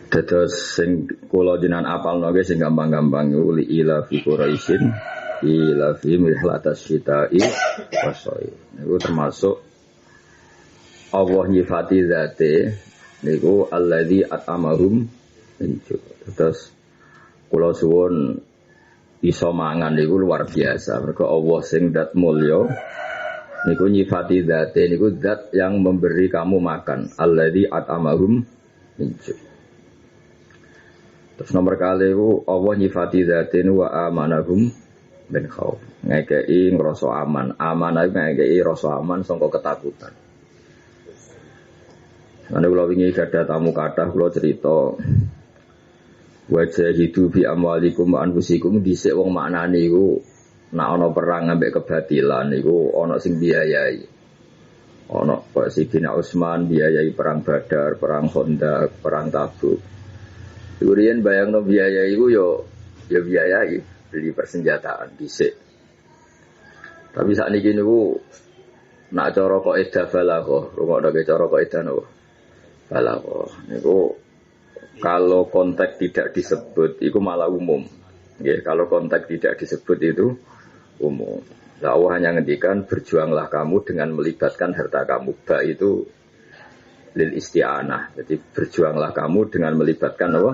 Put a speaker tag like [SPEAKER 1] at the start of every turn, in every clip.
[SPEAKER 1] Dados sing kula jenengan apalno ge sing gampang-gampang uli ila fi quraisin ila fi mihlatas syita'i wasai. Niku termasuk Allah nyifati zate niku alladzi at'amahum min ju'. Terus kula suwun iso mangan niku luar biasa. Mergo Allah sing dat mulya niku nyifati zate niku zat yang memberi kamu makan. Alladzi at'amahum min ju'. Terus nomor kali itu Allah nyifati zatin wa amanahum min khauf. Ngekei ngerasa aman. Amanah ngekei rasa aman sangka ketakutan. Nanti kalau ingin ada tamu kata kalau cerita wajah hidup bi amwalikum anfusikum dhisik wong maknane iku nek ana perang ambek kebatilan iku ana sing biayai. Ana kok Sidina Utsman biayai perang Badar, perang Khandaq, perang Tabuk. Kemudian bayang no biaya itu yo biayai beli persenjataan dhisik. Tapi saat ini niku nak cara kok edah balaghah, rungokno ke cara kok edah no balaghah. Niku kalau konteks tidak disebut itu malah umum. Nggih, kalau konteks tidak disebut itu umum. Lah Allah hanya ngendikan berjuanglah kamu dengan melibatkan harta kamu. Ba itu lil isti'anah. Jadi berjuanglah kamu dengan melibatkan apa?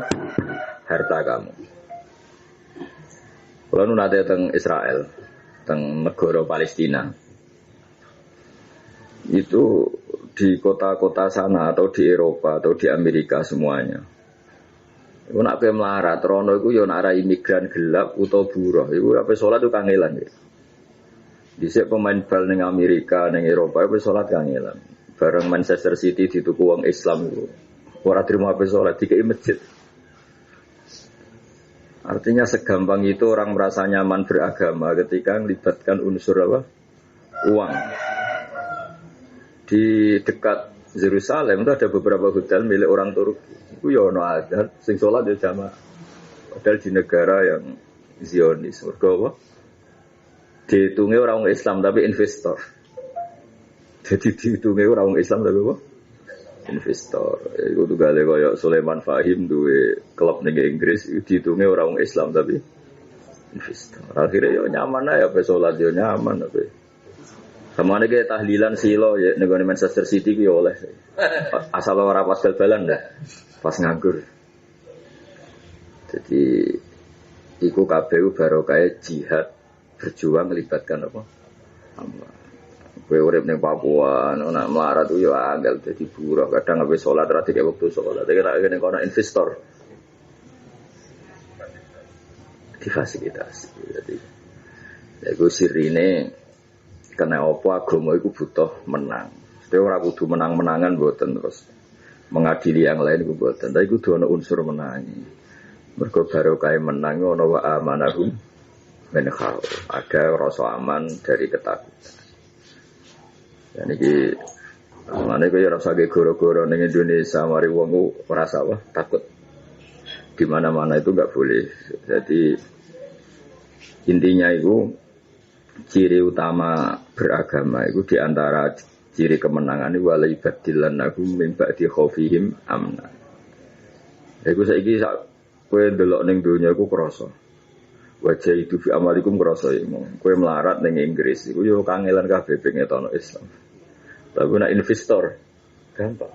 [SPEAKER 1] Harta kamu. Kalau nu nate teng Israel, teng negara Palestina. Itu di kota-kota sana atau di Eropa atau di Amerika semuanya. Iku nak pe melarat rono iku yo nak arah imigran gelap utawa buruh. Iku ape salat itu kangelan ya. Dhisik pemain bal ning Amerika, ning Eropa ape salat kangelan. Bareng Manchester City dituku wong Islam itu ora trimo ape salat dikei masjid. Artinya segampang itu orang merasa nyaman beragama ketika melibatkan unsur apa? Uang. Di dekat Yerusalem itu ada beberapa hotel milik orang Turki. Itu ya ono adat sing salat ya jamaah. Padahal di negara yang Zionis, mergo apa? Dihitungnya orang Islam tapi investor. Jadi dihitungnya orang Islam tapi apa? Investor. Itu tuh gale koyo Sulaiman Fahim duwe klub ning Inggris dihitungnya orang Islam tapi investor. Akhirnya yo nyaman ae ape salat yo nyaman ape. Samane ke tahlilan silo ya ning Manchester City ki oleh. Asal ora pas bal-balan dah. Pas nganggur. Jadi iku kabeh barokah jihad berjuang melibatkan apa? Allah. Kowe urip ning Papua, nek melarat yo angel dadi buruh, kadang ape salat ra dikek wektu salat. Tapi nek ning kono investor difasilitasi. Jadi iku sirine kena apa agama iku butuh menang. Dhewe ora kudu menang-menangan mboten terus mengadili yang lain iku mboten. Tapi kudu ana unsur menangi. Mergo barokah menang ana wa amanahum min khauf. Ada rasa aman dari ketakutan. Dan ini mana kaya rasa ke goro-goro ning Indonesia mari wong merasa apa takut di mana-mana itu nggak boleh. Jadi intinya itu ciri utama beragama itu diantara ciri kemenangan itu wala ibadillanahum min ba'di khaufihim amna. Iku saiki kowe ndelok ning donya iku krasa. Wajah itu fi amalikum krasa iki. Kowe melarat ning Inggris iku yo kangelan kabeh pengen tono Islam. Tapi nak investor gampang.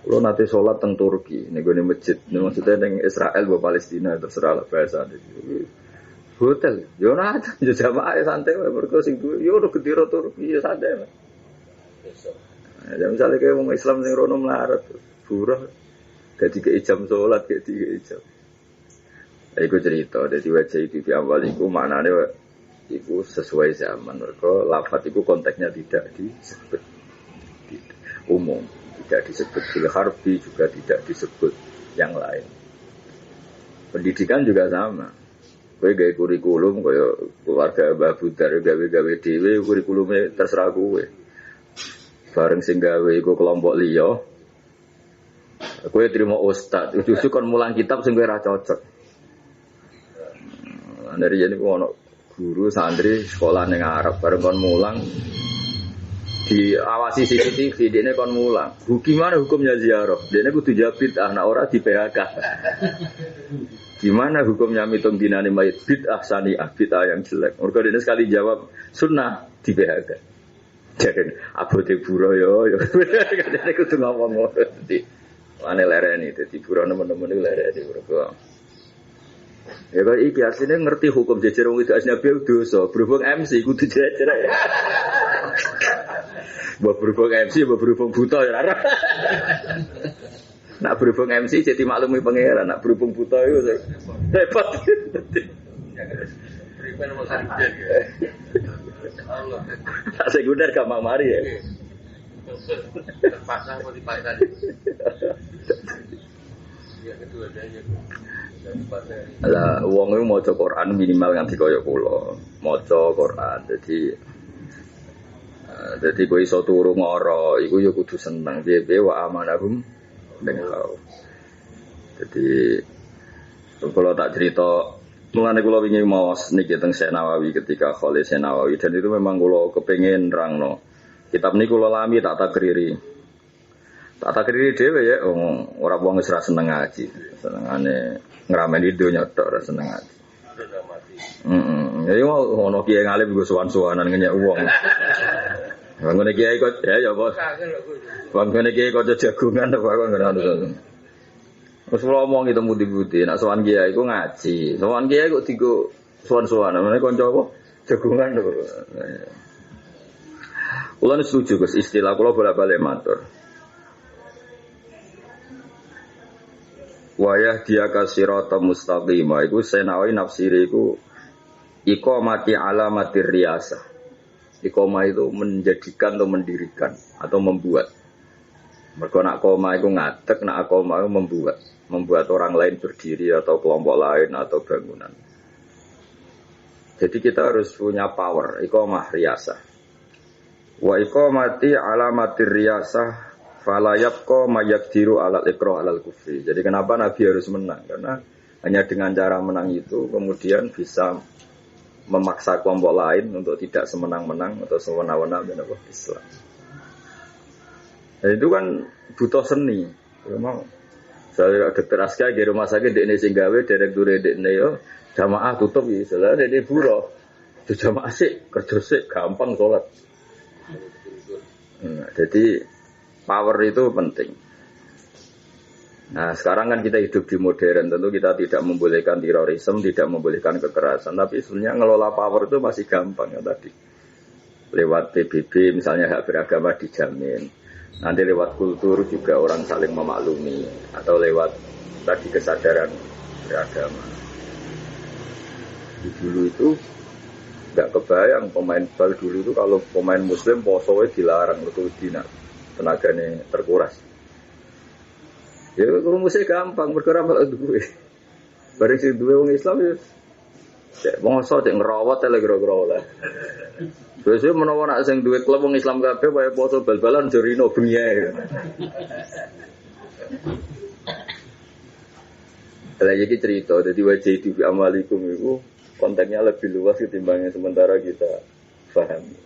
[SPEAKER 1] Kalau nanti sholat teng Turki, nego nih masjid, maksudnya neng Israel atau Palestina terserah lah bahasa itu. Hotel, yo nada, yo jamaah santai, mereka sing tuh, yo udah kediri Turki, yo santai lah. Ya misalnya kayak orang Islam sing rono melarat, burah, gaji ke jam sholat, gaji ke jam. Aku cerita, dari wajah itu di awal itu maknanya itu sesuai zaman. Mereka lafaz itu konteksnya tidak disebut umum, tidak disebut bil harfi, juga tidak disebut yang lain. Pendidikan juga sama. Kowe gawe kurikulum kaya keluarga Mbah Budar gawe-gawe dhewe kurikulume terserah kowe. Bareng sing gawe iku kelompok liya. Kowe trimo ustaz, justru kon mulang kitab sing kowe ora cocok. Dari jadi ono guru santri sekolah ning Arab bareng kon mulang diawasi CCTV, dia kon mulang. Gimana hukumnya ziarah? Dia kudu jawab bid'ah, nah ora di PHK. Gimana hukumnya mitung dinane mayit bid'ah sani'ah, bid'ah yang jelek. Mergo dia sekali jawab sunnah di PHK. Jadi abote buro yo. Kadang kudu ngomong dadi ane lereni dadi buro nemen-nemen lereni mergo. Ya kok iki asline ngerti hukum jejer wong itu asnabi dosa, berhubung MC kudu jejer ya. Mbok berhubung MC, mbok berhubung buta ya ora. Nak berhubung MC jadi maklumi pangeran, nak berhubung buta itu repot. Pripen mau saripjen ya. Allah. Tak sekunder gak mari ya. Terpaksa mau dipasang. Ya kedua aja. Lah wong iku maca Quran minimal nganti kaya kula. Maca Quran dadi kowe iso turu ngoro iku ya kudu seneng piye-piye wa amanahum billah. Dadi kula tak cerita mulane kula wingi maos niki teng Syekh Nawawi ketika Khalil Syekh Nawawi dan itu memang kula kepengin nerangno. Kitab niku kula lami tak takriri. Tak takriri dhewe ya ora wong wis ra seneng ngaji. Senengane ngrameni donya tok ora seneng ngaji. Ya ono kiai ngalim nggo sowan-sowanan ngenyek wong. Bangun kiai kok ya bos. Bangun kiai kok jagungan apa kok ngono. Wes ngomong itu mudi-mudi nek sowan kiai iku ngaji. Sowan kiai kok digo sowan-sowanan meneh kanca apa jagungan lho. Kula setuju Gus istilah kula bola-balik matur. Wayah dia kasirata mustaqimah iku senawi nafsiri iku iqamati alamatir riyasah. Iqamah itu menjadikan atau mendirikan atau membuat. Mergo nak qoma iku ngadeg, nak qoma itu membuat orang lain berdiri atau kelompok lain atau bangunan. Jadi kita harus punya power, iqamah riyasah. Wa iqamati alamatir riyasah fala yabqa mayaqdiru alal iqra alal kufri. Jadi kenapa Nabi harus menang? Karena hanya dengan cara menang itu kemudian bisa memaksa kelompok lain untuk tidak semenang-menang atau sewenang-wenang dengan Islam. Dan itu kan butuh seni. Memang saya dokter Aska di rumah sakit di Indonesia gawe direktur di Neo jamaah tutup ya, soalnya di buruh. Itu jamaah sih kerja sih gampang sholat. Jadi power itu penting. Nah sekarang kan kita hidup di modern, tentu kita tidak membolehkan terorisme, tidak membolehkan kekerasan, tapi sebenarnya ngelola power itu masih gampang ya tadi. Lewat PBB misalnya hak beragama dijamin, nanti lewat kultur juga orang saling memaklumi, atau lewat tadi kesadaran beragama. Di dulu itu nggak kebayang pemain bal dulu itu kalau pemain Muslim posoe dilarang untuk dina. Tenaganya terkuras. Ya kalau musik gampang bergerak malah duwe. Bareng sing duwe wong Islam ya. Cek mongso cek ngerawat lagi gara-gara lah. Biasanya menawa nak sing duwe klub wong Islam kabeh wae poso bal-balan jorino bengi ae. Lah iki cerita dadi wajah itu amalikum iku kontennya lebih luas ketimbangnya sementara kita paham.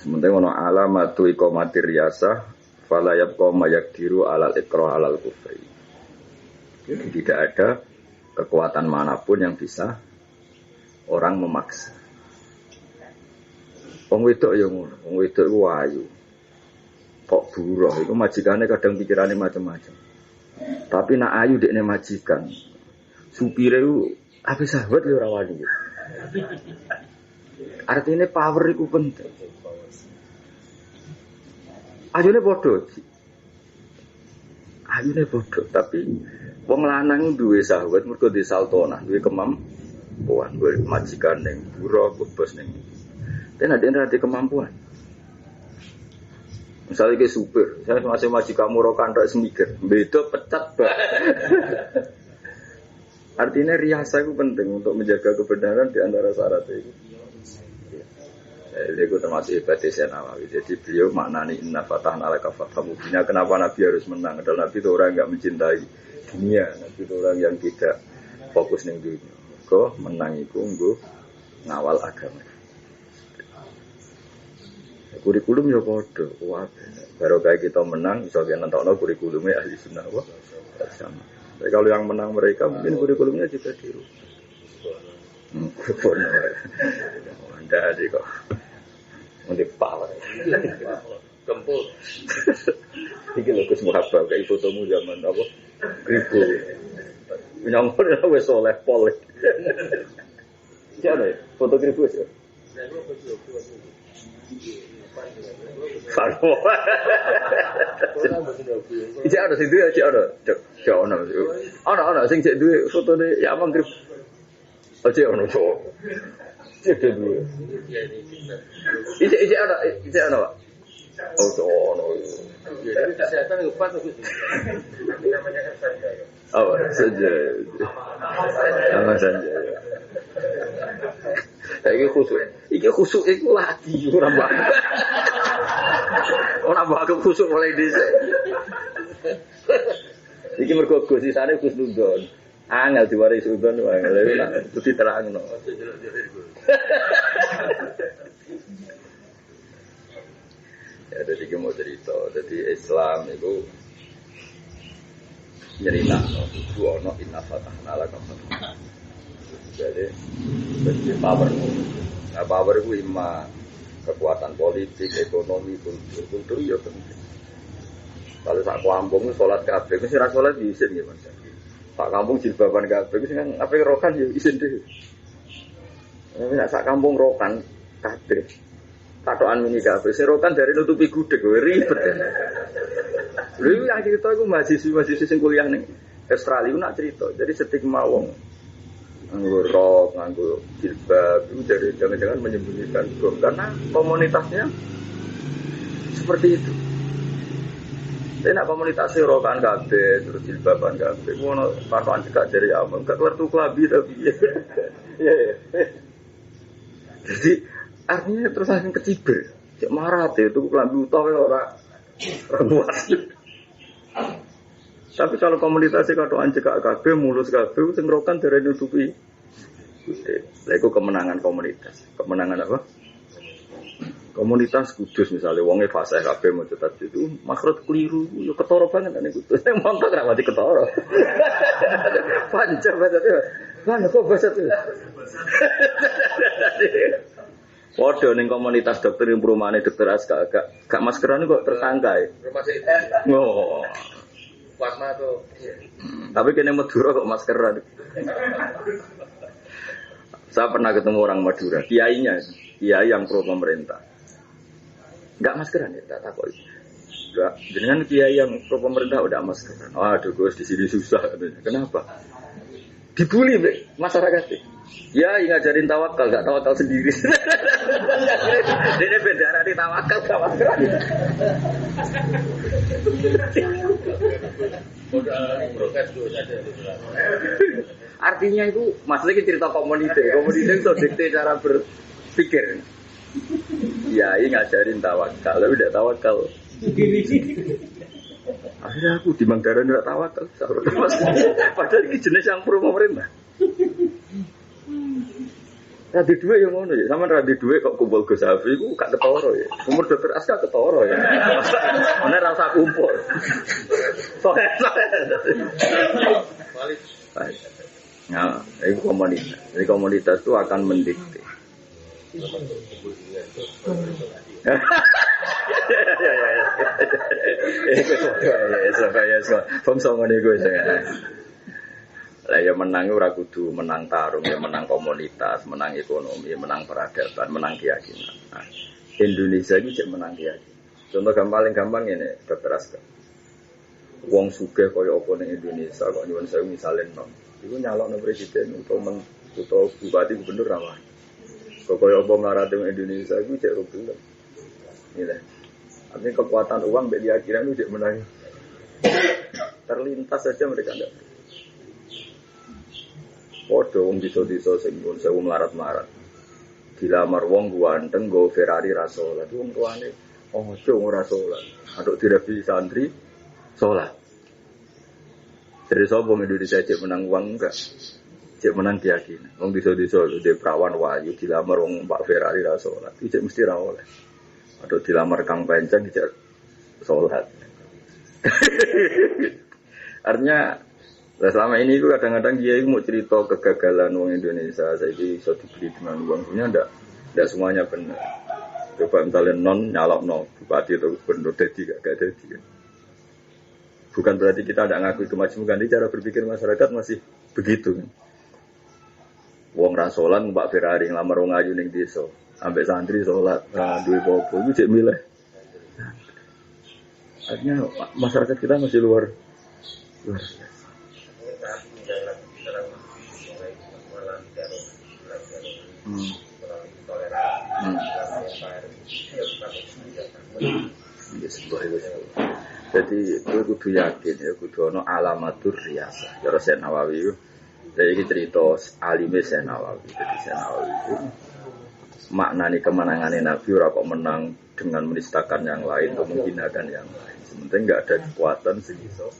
[SPEAKER 1] Sementara ono alamatu iqamatir riyasah fala yabqa mayaqdiru alal iqra alal kufri. Jadi tidak ada kekuatan manapun yang bisa orang memaksa. Wong wedok ya ngono, wong wedok iku ayu. Kok buruh iku majikane kadang pikirane macam-macam. Tapi nak ayu dekne majikan. Supire iku ape sahabat ya ora wani. Artinya power itu penting. Ayune bodoh. Ayune bodoh, tapi wong lanang duwe sahabat mergo di saltona, duwe kemampuan, duwe majikan ning buruh, bos ning. Ten ada kemampuan. Misalnya ke supir, saya masih majikan muro kantor semikir, beda pecat bah. Artinya riasa itu penting untuk menjaga kebenaran di antara syarat itu. Itu termasuk ibadah Syekh Nawawi. Jadi beliau maknani inna fatahna laka fatham mubina. Kenapa Nabi harus menang? Karena Nabi itu orang yang mencintai dunia. Nabi itu orang yang tidak fokus ning dunia. Kok menang iku nggo ngawal agama. Kurikulum ya padha. Wah, baru kayak kita menang iso nentokno kurikulumnya ahli sunnah wah sama. Tapi kalau yang menang mereka mungkin kurikulumnya juga tiru. Benar. Anda aja kok. Untuk power. Kempul. Iki lho Gus Muhabbab kayak fotomu zaman apa? Kribo. Nyongkol ya wis oleh pol. Siapa ya? Foto kribo ya? Farmo. Iki ada sing duwe iki ada. Cek ono. Ono sing cek duwe fotone ya amang kribo. Oke ono cok. Cek duwe. Iki ada. Oh, ono. Jadi kesehatan lupa tuh. Namanya kan saja. Oh, saja. Nama saja. Iki khusuk iku lagi ora mbak. Ora mbak khusuk mulai dhisik. Iki mergo Gus sisane Gus Nudon. Angel diwaris Nudon wae. Lha nek diterangno. Ya, jadi kita mau cerita, jadi Islam itu cerita, itu ono inna fatahna laka fatahna. Jadi power, nah power itu imma kekuatan politik, ekonomi, kultur ya penting. Kalau sak kampung sholat kabeh, mesti ra sholat diisin ya Mas. Sak kampung jilbaban kabeh, mesti kan apa rokan ya isin deh. Nek sak kampung rokan kabeh. Katokan mini kabeh serokan dari nutupi gudeg ribet. Lha yang cerita iku mahasiswa sing kuliah ning Australia nak cerita. Jadi stigma wong nganggo rok, nganggo jilbab itu dari jangan-jangan menyembunyikan bom karena komunitasnya seperti itu. Tapi nak komunitas rokan kabeh terus jilbaban kabeh ngono katokan cekak dari amang gak klertu klabi tapi. Ya. Jadi artinya terus akan kecibir, cek marah itu kelambi utah orang buat. Tapi kalau komunitasnya katoan cekak kabeh mulus kabeh, sengrokan dari nutupi. Lalu kemenangan komunitas, kemenangan apa? Komunitas kudus misalnya, wongnya fase kabeh mau cetat itu makhraj keliru, yo ketoro banget ane kudus. Yang montok ra mati ketoro. Panjang banget itu. Mana kok bahasa itu? Waduh, ning komunitas dokter yang perumahan dokter Aska gak maskeran kok tersangka ya. Rumah sakit. Oh. Warna tuh. Tapi kene Madura kok maskeran. Saya pernah ketemu orang Madura, kiainya, kiai yang pro pemerintah. Enggak maskeran ya, tak takut. Enggak, jenengan kiai yang pro pemerintah udah maskeran. Waduh, Gus di sini susah katanya. Kenapa? Dibully masyarakat. Ya, ngajarin tawakal, gak tawakal sendiri. Ini beda dari tawakal, tawakal. Artinya itu, maksudnya cerita komunitas. Komunitas itu dikte cara berpikir. Ya, ngajarin tawakal, tapi udah tawakal. Akhirnya aku di Manggaran tidak tawakal. Padahal ini jenis yang pro pemerintah. Rabi dua yang ngono ya, sama rabi dua kok kumpul Gus Hafi, aku gak ketoro ya. Umur dokter Aska ketoro ya. Mana rasa kumpul. Nah, itu komunitas. Jadi komunitas itu akan mendikte. Lah ya menang ora kudu menang tarung, ya menang komunitas, menang ekonomi, menang peradaban, menang keyakinan. Nah, Indonesia iki cek menang keyakinan. Contoh paling gampang ini, Dr. Aska. Wong sugih kaya apa ning Indonesia kok nyuwun sewu misale nom. Iku nyalokno presiden utawa bupati gubernur ramah. Kok kaya apa mlarate Indonesia iku cek ro gelem. Ini artinya kekuatan uang mbek keyakinan itu cek menang. Terlintas saja mereka enggak. Podo wong desa-desa sing pun sewu melarat-melarat. Dilamar wong ganteng nggo Ferrari ra salat. Wong tuane ojo ora salat. Aduk direpi santri salat. Dari sapa Indonesia cek menang uang enggak? Cek menang keyakinan. Wong desa-desa dhe prawan wayu dilamar wong Pak Ferrari ra salat. Iki mesti ra oleh. Atau dilamar Kang Panjang tidak sholat. Artinya selama ini itu kadang-kadang dia mau cerita kegagalan uang Indonesia, saya ini bisa dibeli dengan uang punya, tidak semuanya benar. Coba misalnya non nyalok no bupati atau gubernur jadi gak jadi. Bukan berarti kita tidak ngakui kemajuan, cara berpikir masyarakat masih begitu. Wong rasolan Mbak Ferrari ngelamar wong ayu ning desa, ambek santri sholat, duwe popo itu cek milih. Artinya masyarakat kita masih luar biasa. Jadi itu kudu yakin ya, kudu ono alamatur riyasah. Cara Syekh Nawawi itu, saya ini cerita alime Syekh Nawawi. Jadi Syekh Nawawi itu maknani kemenangannya Nabi ora kok menang dengan menistakan yang lain atau menghinakan yang lain. Sementara enggak ada kekuatan segitu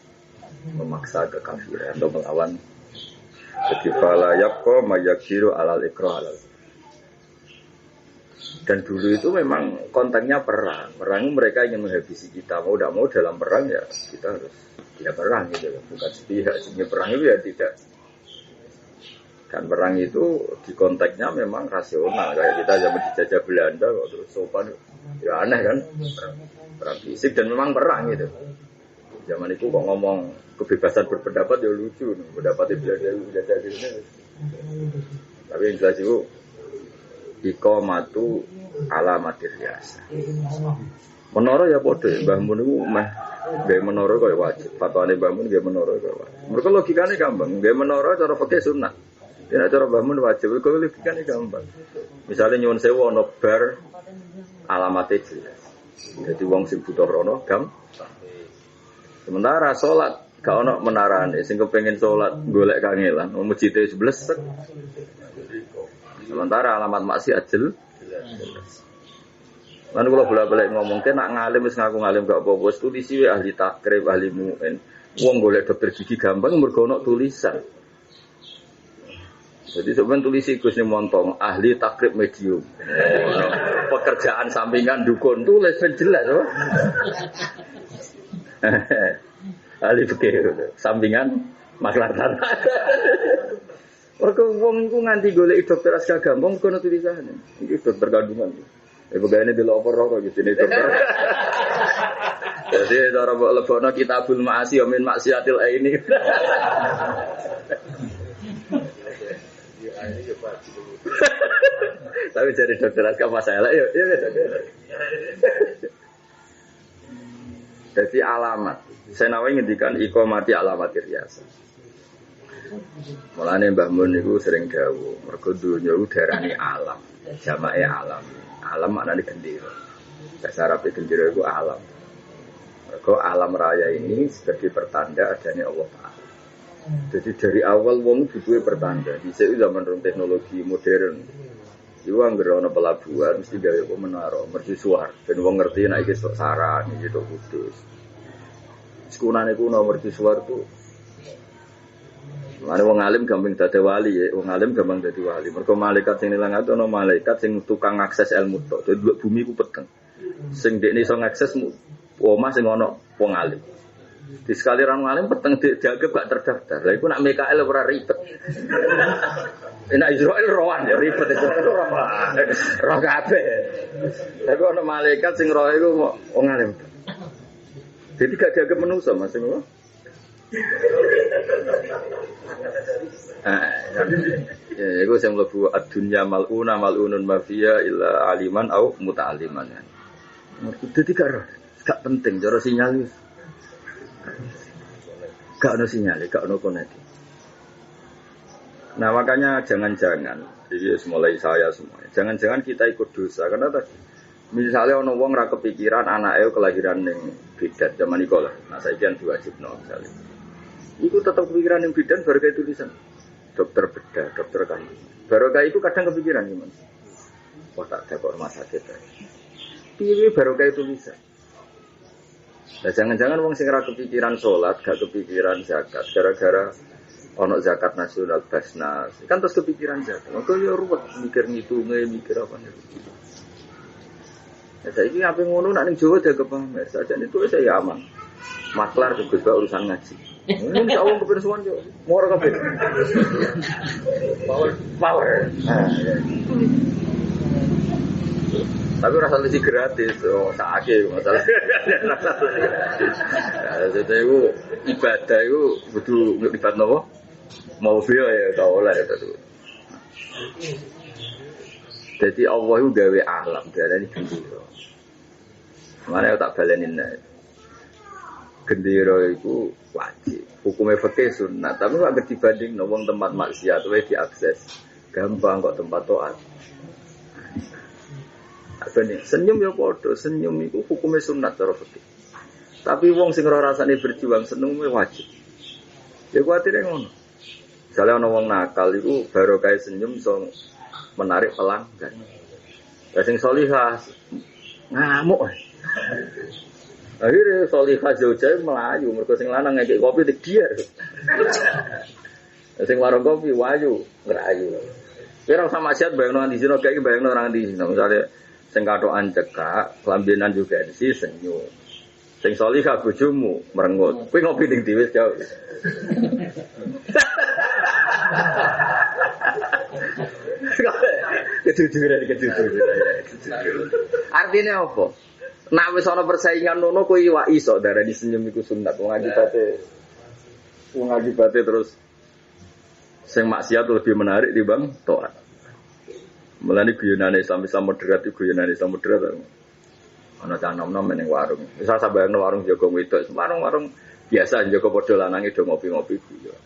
[SPEAKER 1] memaksa kekafiran atau melawan. Jadi fala yaqqa mayakiru alal ikrah alal. Dan dulu itu memang konteksnya perang. Perang mereka ingin menghabisi kita. Mau tidak mau dalam perang ya kita harus ya perang gitu. Bukan sepihak. Sehingga perang itu ya tidak. Dan perang itu di konteksnya memang rasional. Kayak kita zaman dijajah Belanda kok terus sopan. Ya aneh kan. Perang fisik dan memang perang gitu. Zaman itu kok ngomong kebebasan berpendapat ya lucu. Pendapatnya Belanda dijajah gitu. Tapi yang jelas itu iqamatu alamatir riasa. Menara ya padha Mbah Mun niku meh gawe menara kaya wajib. Fatwane Mbah Mun gawe menara kaya wajib. Mergo logikane gampang, gawe menara cara fikih sunat. Nek cara Mbah Mun wajib, kok logikane gampang. Misale nyuwun sewu ana bar alamate jelas. Dadi wong sing butuh rono sementara salat gak ono menarane, sing kepengin salat golek kangelan, masjide seblesek. Sementara alamat maksiat jelas. Lan kula bolak-balik ngomong nak ngalim wis ngaku ngalim gak apa-apa, wis tulisi ahli takrib, ahli mu'in. Wong golek dokter gigi gampang mergo ono tulisan. Jadi sebenarnya tulisi Gus Montong ahli takrib medium. Pekerjaan sampingan dukun tulis jelas loh. Ahli fikih sampingan maklar tanah. Mereka wong ku nganti golek dokter aska gampang kono tulisane. Iki dokter kandungan. Begane dilopor kok gitu ini dokter. Jadi cara mbok lebokno kitabul ma'asi wa min maksiatil aini. Tapi jadi dokter aska masalah ya. Jadi alamat. Saya nawawi ngendikan iqamati alamatir riasa. Mulane Mbah Mun niku sering dawuh, mergo donya ku darane alam, jamake alam. Alam maknane gendera. Bahasa Arab gendera iku alam. Mergo alam raya ini sebagai pertanda adanya Allah Taala. Jadi dari awal wong butuhe pertanda. Dhisik zaman teknologi modern. Iku anggere ana pelabuhan mesti gawe menara, mercusuar. Ben wong ngerti nek iki sok saran, iki tok kudus. Sekunane ku nomor mercusuar tuh. Mane wong alim gampang dadi wali ya, wong alim gampang dadi wali. Mergo malaikat sing nilang ati ana malaikat sing tukang akses ilmu tok. Dadi bumi ku peteng. Sing dekne iso ngakses omah sing ana wong alim. Di sekali orang alim peteng dianggap gak terdaftar. Lah iku nak Mikael ora ribet. Enak Israel rohan ya ribet itu ora. Roh kabeh. Tapi ana malaikat sing roh iku wong alim. Jadi gak dianggap manusa Mas ngono. Ya, itu yang lebih ad-dunya mal'unun mafia illa aliman au muta'aliman. Jadi gak penting, cara sinyal gak ada sinyal, gak ada koneksi. Nah makanya jangan-jangan, jadi mulai saya semua, jangan-jangan kita ikut dosa, karena tadi misalnya orang wong ra kepikiran anaknya kelahiran yang bidat zaman ikolah, nah saya kan diwajibno misalnya. Itu tetap kepikiran yang bidan baru kayak tulisan dokter bedah, dokter kandungan. Baru kayak itu kadang kepikiran gimana? Wah tak ada kok rumah sakit. Piye baru kayak tulisan. Nah jangan-jangan wong sing ora kepikiran sholat, gak kepikiran zakat, gara-gara ono zakat nasional Basnas, kan terus kepikiran zakat. Maka ya ruwet mikir ngitungnya, mikir apa nih. Saya ini apa ngono nak ning Jawa dia kepamer. Saja itu saya aman. Maklar juga urusan ngaji. Ini bisa awam kepersuan yo. Moro kabeh. Power. Tapi rasa lebih gratis, sakit masalah. Jadi itu ibadah itu butuh ibadah nopo, mau via ya kau lah itu. Jadi Allah itu gawe alam, jadi gendera. Mana tak balenin nih? Gendera itu wajib, hukumnya fikih sunnah. Tapi kalau dibanding wong tempat maksiat, itu diakses gampang kok tempat taat. Bener, senyum ya podo, senyum itu hukumnya sunat cara fikih. Tapi wong sing ora rasane berjuang seneng wajib. Ya kuatire ngono. Misalnya ana wong nakal iku barokah senyum iso menarik pelanggan. Ya sing salihah ngamuk. Akhirnya salihah jauh-jauh melayu, mergo sing lanang ngekek kopi didiar. Sing warung kopi wayu ngerayu. Kira sama siat bayangno di sini kayak bayangno orang di sini misalnya sing katokan cekak, kelambinan juga sih senyum. Sing salihah bojomu merengut. Kowe ngopi ning dhewe jauh. Kejujuran. Artinya apa? Nak wis ana persaingan ngono kowe iwak iso darani senyum iku sunat. Wong agibate terus sing maksiat lebih menarik dibanding taat. Mulane guyonane Islam moderat iku guyonane Islam moderat. Ana cah nom-nom ning warung. Wis sampeyan warung jaga wedok, warung biasa jaga padha lanange do ngopi-ngopi guyon.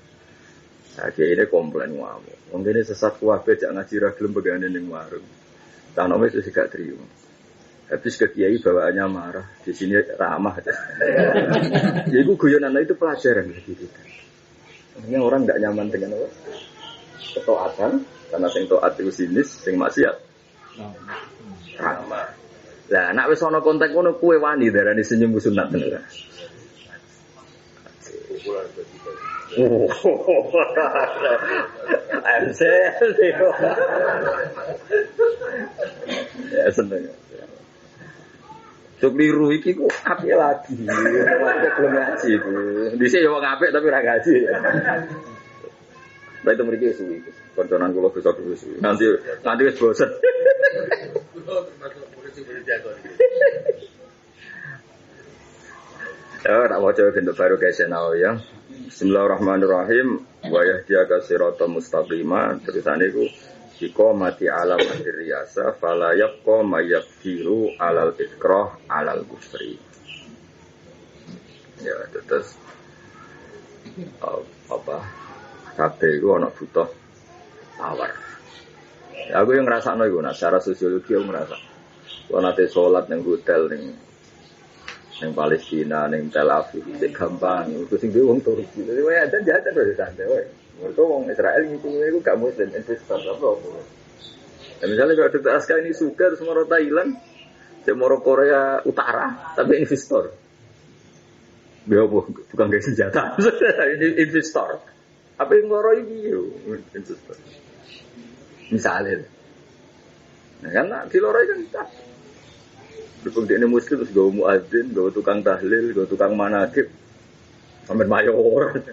[SPEAKER 1] Akhirnya komplain wae. Wong kene sesat kuwabe jak ngaji ra gelem pegane ning warung. Cah nom wis gak trimo. Habis ke kiai bawaannya marah. Di sini ramah. Ya iku guyonan itu pelajaran gitu. Ini orang enggak nyaman dengan apa? Ketaatan. Karena sing taat itu sinis, sing maksiat ramah. Lah nek wis ana kontak ngono kuwe wani darani senyum sunat tenan. Ya seneng. Sukliru iki ku apik lagi. Wae belum ngaji iku. Dhisik yo wong apik tapi ora ngaji. Baik itu mriki suwi. Konconan kula bisa dulu suwi. Nanti wis bosen. Ya, tak waca bentuk baru guys ya. Bismillahirrahmanirrahim. Wa yahdiyaka siratan mustaqima. Terusannya itu iqamati alam riyasa fala yabqa mayyaqiru alal ikrah alal kufri. Ya, terus apa? Kabeh iku ana butuh power. Ya, aku yang ngrasakno iku secara sosiologi aku ngrasa. Kalau nanti sholat ning hotel ning Palestina, ning Tel Aviv, itu gampang. Itu sing wong Turki. Jadi wae ada jahat terus santai wae. Mergo wong Israel ngitungnya iku gak muslim investor apa. Ya misalnya kalau Dr. Aska ini suka terus mau Thailand, mau Korea Utara, tapi investor. Dia apa? Bukan kayak senjata. Ini investor. Apa yang ngoro ini? Investor. Misalnya. Nah, karena di loroi kan tak. Dukung dia ini muslim terus gawe muadzin, gawe tukang tahlil, gawe tukang manakib, sampai mayor.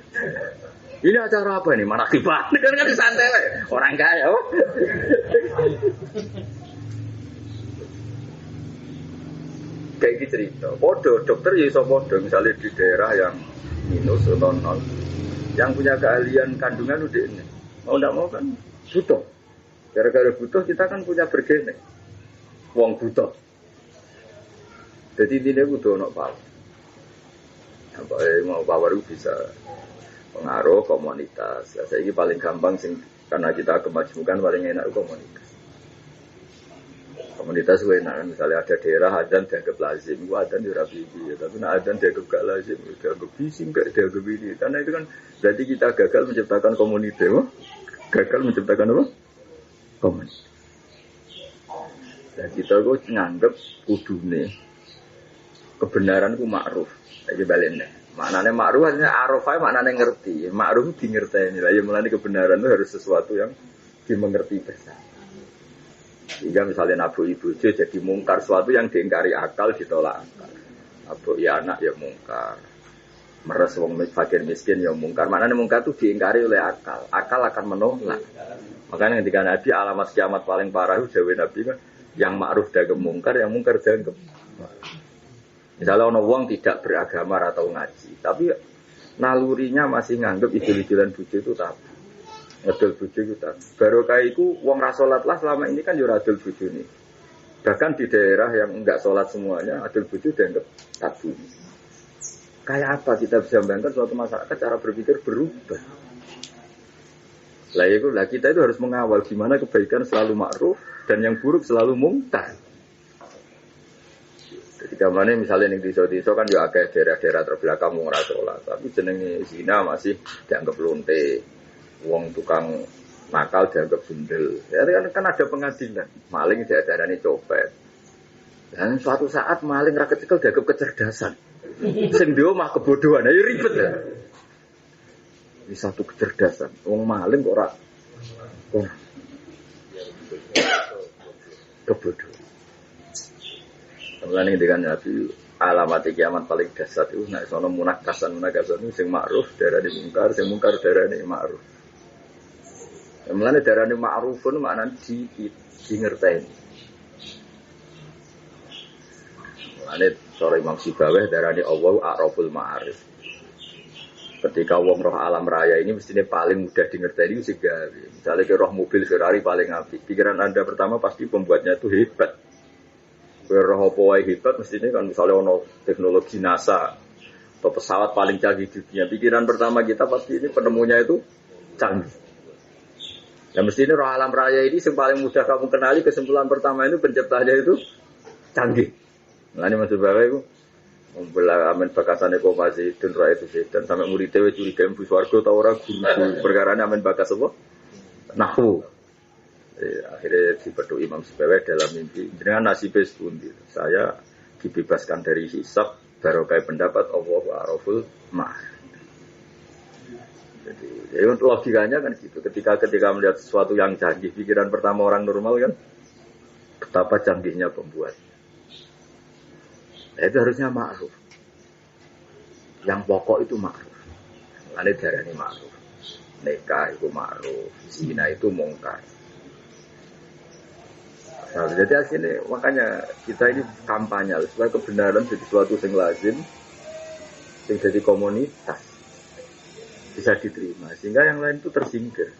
[SPEAKER 1] Ini acara apa nih? Manakiban kan santai lah. Orang kaya. Oh. Kayak gitu cerita. Podo dokter ya iso podo misalnya di daerah yang minus atau nol, yang punya keahlian kandungan udah ini. Mau tidak mau kan butuh. Gara-gara butuh kita kan punya bergenek. Wong butuh. Jadi ini butuh nak power. Apa mau power itu bisa pengaruh komunitas. Saya ini paling gampang sing karena kita kemajukan paling enak komunitas. Komunitas itu enak. Misalnya ada daerah adzan dianggap lazim, itu adzan di rapibi. Tapi nak adzan dianggap gak lazim, dianggap bising gak dianggap ini. Karena itu kan berarti kita gagal menciptakan komunitas. Gagal menciptakan apa? Komunitas. Dan kita kok nganggap kudune kebenaran ku ma'ruf. Lagi baliknya. Maknanya ma'ruf artinya arafah maknanya ngerti. Ma'ruf di ngerti ini lah. Ya mulanya kebenaran itu harus sesuatu yang dimengerti bersama. Sehingga misalnya nabu ibu jadi mungkar, sesuatu yang diingkari akal ditolak akal. Nabu ya anak ya mungkar. Meres wong fakir miskin ya mungkar. Maknanya mungkar itu diingkari oleh akal. Akal akan menolak. Makanya ketika Nabi alamat kiamat paling parah itu jawab Nabi kan, yang ma'ruf dagem mungkar, yang mungkar dagem. Misalnya orang wong tidak beragama atau ngaji, tapi nalurinya masih nganggep idul-idulan bojo itu tabu. Ngedol bojo itu tabu. Barokah iku wong ra salat lah selama ini kan yo ora adol bojone. Bahkan di daerah yang enggak sholat semuanya, adol bojo dianggap tabu. Kayak apa kita bisa membayangkan suatu masyarakat cara berpikir berubah? Lah kita itu harus mengawal gimana kebaikan selalu ma'ruf dan yang buruk selalu mungkar. Jadi gamane misalnya ning desa-desa kan yo akeh daerah-daerah terbelakang wong ora salat, tapi jenenge zina masih dianggap lonte. Wong tukang nakal dianggap sundel. Ya kan ada pengadilan. Maling diadarani copet. Dan suatu saat maling ra kecekel dianggap kecerdasan. Sing duwe mah kebodohan. Ayo ribet ya. Ini satu kecerdasan. Wong maling kok ora kebodohan. Mulane dengan Nabi alamat kiamat paling dasar itu nek sono munakasan itu sing ma'ruf darane mungkar, sing mungkar darane ma'ruf. Mulane darane ma'rufun maknane di ngerteni. Mulane cara Imam Sibaweh darane Allah a'raful ma'arif. Ketika wong roh alam raya ini mestinya paling mudah dingerteni itu sing gawe. Misalnya ke roh mobil Ferrari paling apik. Pikiran Anda pertama pasti pembuatnya itu hebat. Roh apa wae hebat mestinya kan misalnya ono teknologi NASA atau pesawat paling canggih di dunia. Pikiran pertama kita pasti ini penemunya itu canggih. Ya mestinya roh alam raya ini yang paling mudah kamu kenali kesimpulan pertama itu penciptanya itu canggih. Nah ini maksud bapak itu membelah amin bakasan ekofasi dan roh itu dan sampai murid tewe curiga ibu swargo tau ora guru perkara amin bakas apa nahwu. Akhirnya dipeduk Imam Sibaweh dalam mimpi dengan nasibnya sepundi saya dibebaskan dari hisab barokah pendapat Allah araful ma'arif. Jadi ya untuk logikanya kan gitu ketika melihat sesuatu yang canggih pikiran pertama orang normal kan betapa canggihnya pembuat. Itu harusnya ma'ruf. Yang pokok itu ma'ruf. Ada darah ini ma'ruf. Nikah itu ma'ruf. Zina itu mungkar. Nah, jadi akhirnya makanya kita ini kampanye supaya kebenaran jadi sesuatu yang lazim, yang jadi komunitas bisa diterima, sehingga yang lain itu tersingkir.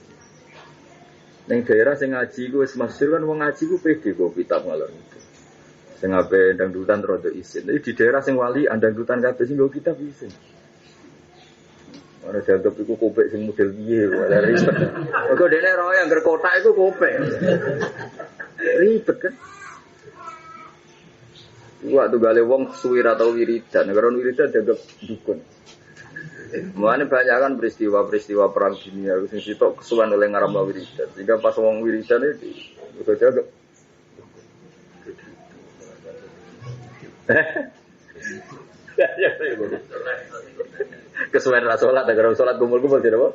[SPEAKER 1] Neng daerah sing ngaji gue semasyur kan wong ngaji gue pede gue kitab ngalor itu. Sing ape dangdutan rodo isin. Jadi di daerah sing wali dangdutan kabeh sing gue kitab isin. Ora dianggap iku kopek sing model piye wae ribet. Kok dene roh yang gerkotak iku kopek. Ribet kan? Waktu gale wong suwi ra tau wiridan, karo wiridan dianggap dukun. Mulane banyak kan peristiwa-peristiwa perang dunia sing sitok kesuwen oleh ngaramno wiridan. Sehingga pas wong wiridan iki udah dianggap kesuwen ra salat, agar salat kumpul-kumpul tidak apa?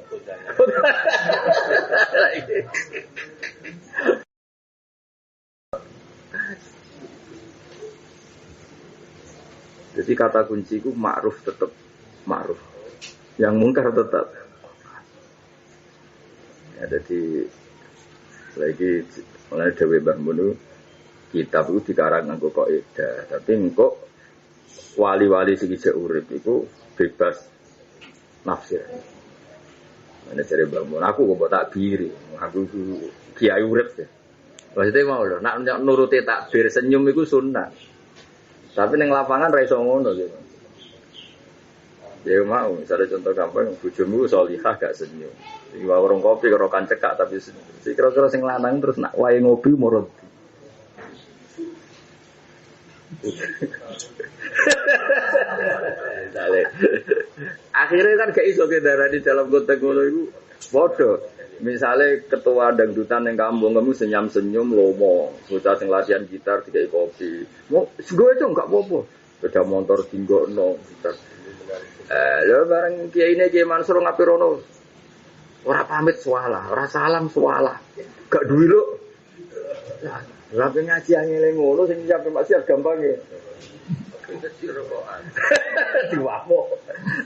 [SPEAKER 1] Jadi kata kunciku ma'ruf tetap ma'ruf. Yang mungkar tetap. Ya, jadi lagi mulai Dewi Mbah Mun kitab itu dikarang nganggo kaidah. Tapi engko wali-wali sing isih urip iku bebas nafsir. Ana jare Mbah Mun aku kok takbiri. Aku kiai urip ya. Maksudnya mau lho, nak nuruti takbir senyum iku sunah. Tapi neng lapangan ra iso ngono gitu. Ya mau, misalnya contoh gampang, bojomu salihah gak senyum. Iki warung kopi karo kan cekak tapi senyum. Kira-kira sing lanang terus nak wae ngopi murut. Akhirnya kan gak iso darah di dalam konteks ngono iku padha. Misalnya ketua dangdutan yang kampung kamu senyum-senyum lomo, bocah sing latihan gitar dikai kopi. Mau gue itu enggak apa-apa. Beda motor dinggokno gitar. Lho bareng kiai ini Kiai Mansur ngapirono. Ora pamit swala, ora salam swala. Gak duwi lho. Lah ngaji angel ngono sing siap maksiat gampang ya.
[SPEAKER 2] Kecil rokokan.
[SPEAKER 1] Diwamo.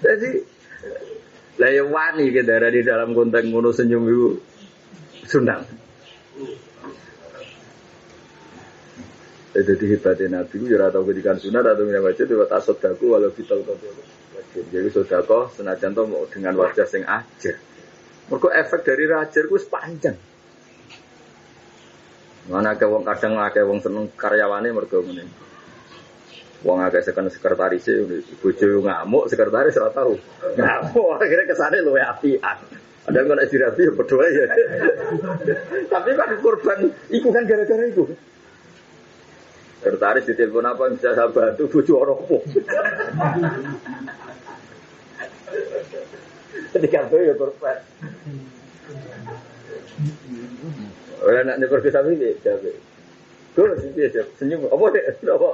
[SPEAKER 1] Jadi lah ya wani ke darah di dalam konteks ngono senyum itu sunat. Jadi hebatnya Nabi itu ora tau kedikan sunat atau minyak wajib itu tasodaku walau vital kotor. Jadi sodako senajan to dengan wajah sing ajar. Mergo efek dari ajar ku sepanjang. Mana ke wong kadang akeh wong seneng karyawane mergo ngene. Wong akeh sekretaris bojo ngamuk sekretaris ora tau. Ngamuk akhirnya kesane luwe apian. Ada yang nek dirapi ya padha ya. Tapi kan korban iku kan gara-gara iku. Sekretaris ditelepon apa bisa saya bantu bojo ora opo. Ketika itu ya korban. Orang nak nyekor ke sapi dia jawab. Gue dia senyum. Apa deh? Apa?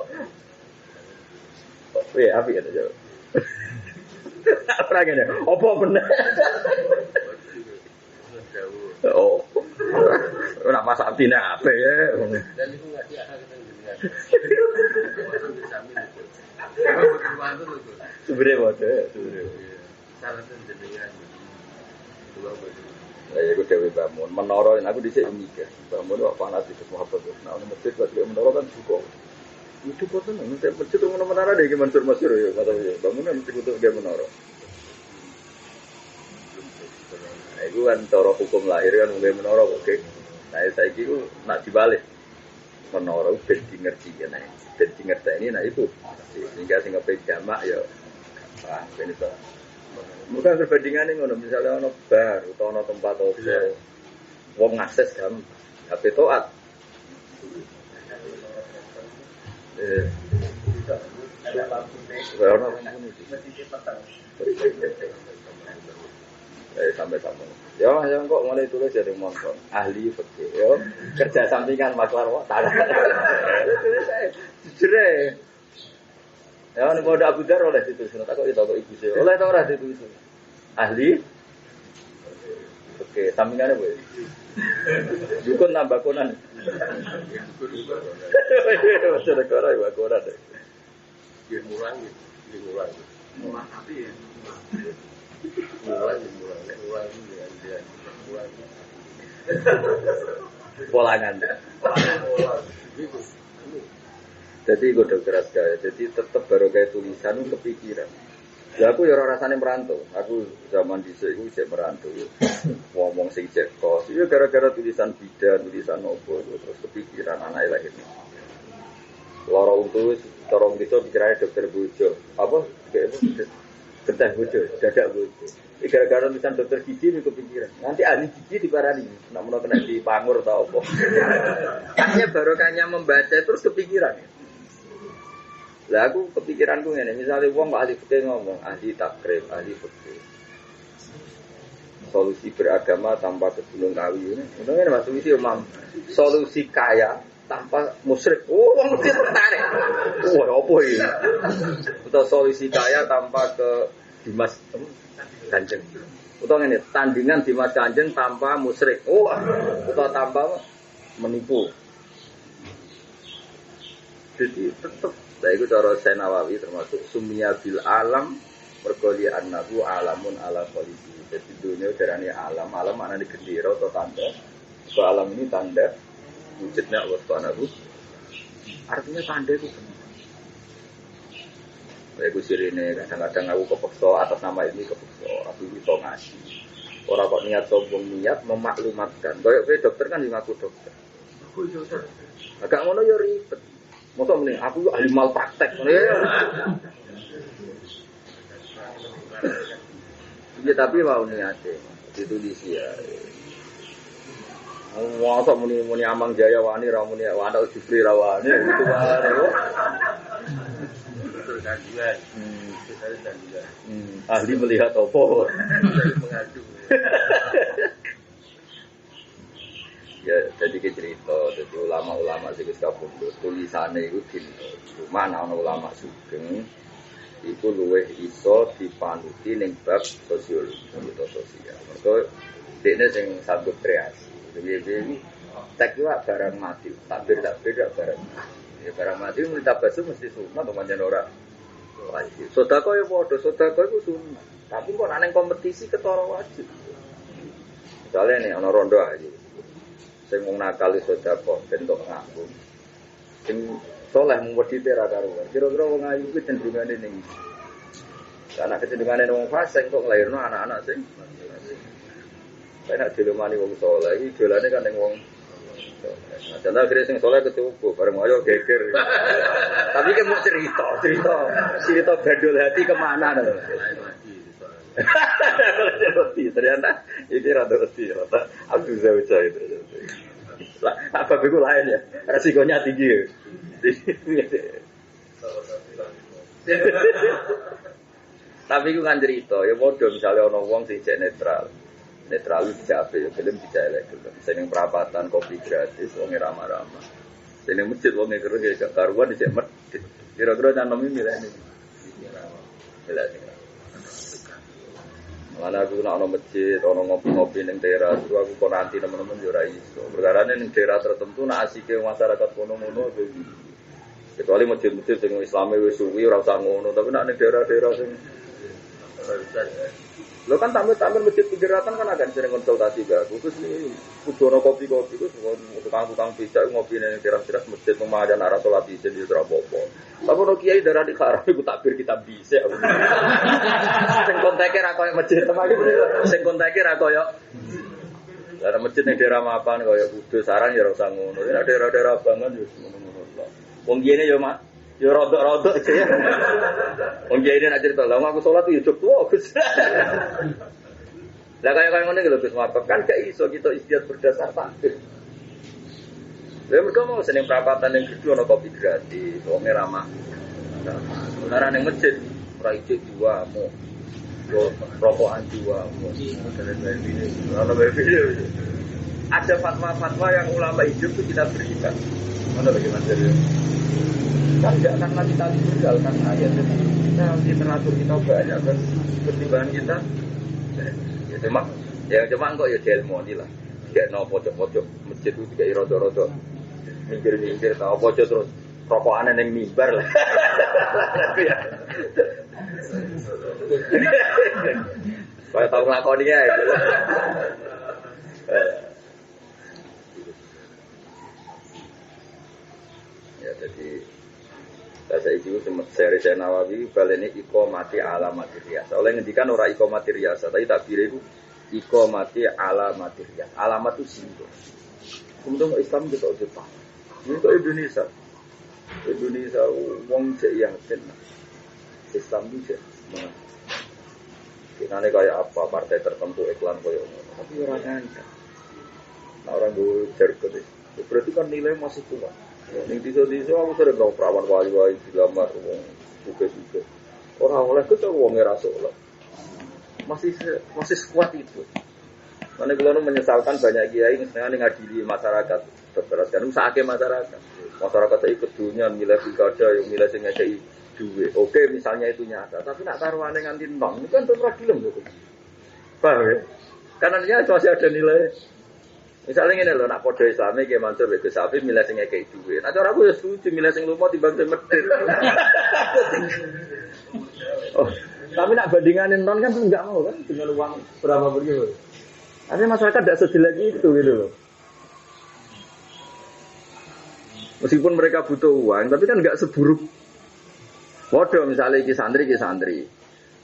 [SPEAKER 1] Oh ya api kata jawab. Orang ini. Apa benar? Oh. Nak masak tina apa ya?
[SPEAKER 2] Dan itu nggak dia akan kita dengar.
[SPEAKER 1] Sebenarnya wadah.
[SPEAKER 2] Salah jenengan.
[SPEAKER 1] Ya aku dewe bangun menara aku dhisik mikir bangun kok fanatik Muhammad nah masjid buat menara kan cukup itu boten nek masjid itu menara deh ki Mansur Masyur ya kata ya bangunan mesti kudu ge menara nah itu kan cara hukum lahir kan ge menara oke nah saiki ku nak dibalik menara ben ngerti ya nah ben ngerti ini nah itu sehingga sing kepe jamak ya gampang ben itu. Bukan perbandingannya ngono misalnya ono bar atau ono tempat apa wong akses kan HP toat sampai-sampai ya kok mulai tulis jadi monton ahli fikih ya kerja sampingan maklar kok tak jere ya ini mau ada Abu Dar oleh ditulis, tak kok itu kok ibu saya oleh tak orang ditulis ahli, oke sampingannya boleh, dukun nambah konan, masih ada koran ya koran deh,
[SPEAKER 2] dimulang, tapi ya, mulang,
[SPEAKER 1] polangan, jadi gue dokter aja, jadi tetap baru kayak tulisan kepikiran. Ya aku ya rasanya merantau. Aku zaman dhisik iku cek merantau. Ngomong sing cek kos. Ya gara-gara tulisan bidan, tulisan nopo terus kepikiran anak lahir. Loro untu cara bisa pikirannya dokter bojo. Apa? Bedah bojo, dadak bojo. Gara-gara tulisan dokter gigi ini kepikiran. Nanti ahli gigi diparani. Nek menawa kena dipangur ta apa. Hanya barokahnya membaca terus kepikiran. Lah aku kepikiranku ngene, misalnya wong kok ahli fikih ngomong, ahli takrib, ahli fikih. Solusi beragama tanpa kegunung kawi ini. Ngene Mas solusi umum. Solusi kaya tanpa musyrik. Oh, wong mesti tertarik. Wah, opo iki? Atau solusi kaya tanpa ke Dimas Kanjeng. Atau ngene, tandingan Dimas Kanjeng tanpa musyrik. Oh, atau tanpa menipu. Jadi tetap saya itu cara saya Nawawi termasuk sumia bil alam mergoli annahu alamun ala kholiki. Jadi dunia darahnya alam mana di gendera atau tanda. So alam ini tanda wujudnya Allah Subhanahu. Artinya tanda itu benar. Saya gue sirine kadang-kadang aku kepeksa atas nama ini kepeksa. Aku bisa ngaji. Orang kok niat sombong niat memaklumatkan. Kayak dokter kan ngaku dokter. Agak ngono ya ribet. Masa mending aku ahli malpraktek. Ya tapi mau niate ditulis ya. Masa muni Amang Jaya wani ra muni Anak Jufri ra wani itu wae. Betul kajian. Ahli melihat apa? Mengadu. Ya, jadi cerita, jadi ulama-ulama sing wis kabundut tulisane iku mana ana ulama sugeng iku luwih iso dipanuti ning bab sosiologi atau sosial. Mergo dekne sing sambut kreasi. Piye-piye cek juga barang mati, takbir barang. Ya barang mati minta basuh mesti sunat temannya orang wajib. Sodako ya bodoh, sodako itu sunat. Tapi kok aneh kompetisi ketara wajib. Misalnya nih, ono rondo aja. Saya mau nakali sodako, bentuk ngaku. Sing soleh mengwedi tera karuan. Kira-kira wong ayu itu cenderungan ini. Karena kecenderungan ini wong fasik kok ngelahirno anak-anak sing. Saya nak dilumani wong soleh, ini jualannya kan yang wong. Nah, contoh akhirnya sing soleh ketubuh, bareng ayo geger. Tapi kan mau cerita gadul hati kemana nih? Ternyata ini rada Abdul Zawja itu. Apa begitu lain ya? Resikonya tinggi. Tapi itu kan cerita, ya bodoh misalnya orang wong sing cek netral bisa apa ya, film bisa elek. Sing perapatan kopi gratis, wongnya ramah-ramah. Sing masjid wongnya kerja gak karuan dicek masjid. Kira-kira cantomi milih ini. Milih sing. Mana aku nak ono masjid, ono ngopi-ngopi ning teras, aku kok nanti teman-teman yo ora iso. Perkarane ning daerah tertentu nak asike masyarakat kono-kono kecuali masjid-masjid sing Islame wis suwi ora usah ngono, tapi nak ning daerah-daerah sing lo kan tampil masjid pinggiratan kan akan sering konsultasi gak khusus nih kudono kopi-kopi itu tukang-tukang pizza ngopi ning teras-teras masjid pemajan arah salat isin di Trapopo. Tapi ono kiai darah di Karam iku takbir kita bisa. Sing konteke ra koyo masjid teman iki sing konteke ra koyo daerah masjid ning daerah mapan koyo Kudus sarang ya ora usah ngono. Nek daerah-daerah banget yo ngono-ngono. Wong kene yo mak yo rodok-rodok aja ya. Wong kiai nek cerita, "Lah aku salat yo cuk tuwa, Gus." Lah kaya ngene iki lho Gus, kan gak iso kita istiad berdasar takbir. Lha mergo mau seneng perapatan yang kedua ono kopi gratis, wong ramah. Sementara ning masjid ora ijek diwamu. Yo rokokan diwamu. Ada fatwa-fatwa yang ulama hidup itu kita berikan. Mana bagaimana jadi? Kan tidak karena kita liberal, karena ayat kita literatur kita banyak kan pertimbangan kita. Ya cuma kok ya delmoni lah. Kayak no pojok-pojok masjid itu kayak rodo-rodo minggir-minggir tahu pojok terus rokokan yang mimbar lah. Saya tahu ngelakonnya ya. Ya jadi saya itu seri saya Nawawi baleni iqamati alamati riyas. Oleh ngendikan ora iqamati riyas, tapi takbir itu iqamati alamati riyas. Alamat itu simbol. Kemudian Islam kita Jepang. Ini ke Indonesia. Indonesia wong cek yakin. Islam itu cek. Kita kayak apa partai tertentu iklan koyo ngono. Tapi ora ngancam. Nah orang gue cerket itu. Berarti kan nilai masih kuat. Ning desa-desa aku sering dong perawan wali-wali dilamar wong juga-juga. Ora oleh kok wong ora saleh. Masih sekuat itu. Mane kula menyesalkan banyak kiai senengane ngadili masyarakat. Teruskan usahake masyarakat. Masyarakat saya ikut dunia milih pilkada yang milih sing ngekeki duit. Oke, misalnya itu nyata, tapi nak taruhane nganti nong, itu kan ora gelem lho. Paham ya? Karena dia masih ada nilai. Misalnya ngene lho, nak padha Islame Ki Mansur wis Sapi milih sing ngekeki duit. Nah cara aku ya setuju milih sing lumo timbang sing medhit. Oh, tapi nak bandinganin non kan enggak mau kan dengan uang berapa begitu. Artinya masyarakat tidak sedih lagi itu gitu loh. Meskipun mereka butuh uang, tapi kan enggak seburuk. Waduh misalnya iki santri.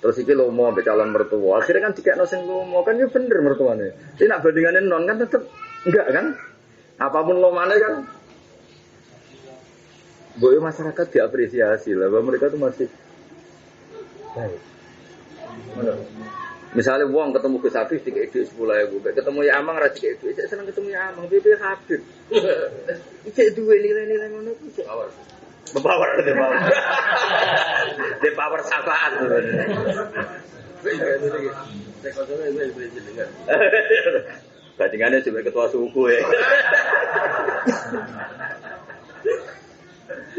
[SPEAKER 1] Terus iki lomo mbek calon mertua. Akhirnya kan dikekno sing lomo kan ya bener mertuane. Tapi nak bandinganin non kan tetep enggak kan? Apapun lomane kan. Boyo masyarakat diapresiasi lah bahwa mereka tuh masih baik. Misalnya uang ketemu Gus Hafiz dikek dhuwit 10.000, ketemu ya Amang ra dikek dhuwit, saya seneng ketemu ya Amang, piye Habib. Iki duwe nilai-nilai ngono ku cek power. De power sapaan. Bandingannya cuma ketua suku ya.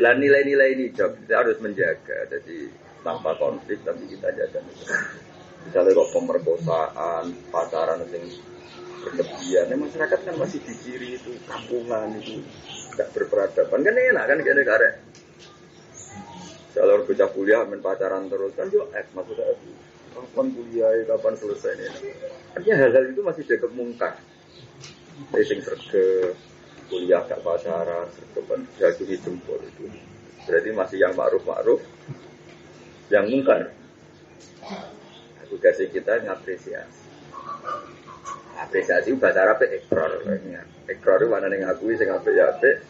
[SPEAKER 1] Lah nilai-nilai ini kita harus menjaga, jadi tanpa konflik tapi kita jaga. Misalnya kok pemerkosaan, pacaran sing berlebihan. Nah, masyarakat kan masih diciri itu kampungan itu nggak berperadaban kan enak kan kayak negara. Kalau bocah kuliah main pacaran terus kan yo maksudnya kapan kuliah kapan selesai ini. Artinya hal-hal itu masih dianggap mungkar. Racing serge kuliah gak pacaran, sergepan jatuhi jempol itu. Berarti masih yang ma'ruf yang mungkar. Tugas kita ngapresiasi. Apresiasi bahasa Arab ekrar. Ekrar itu mana yang ngakui sing apik ya apik.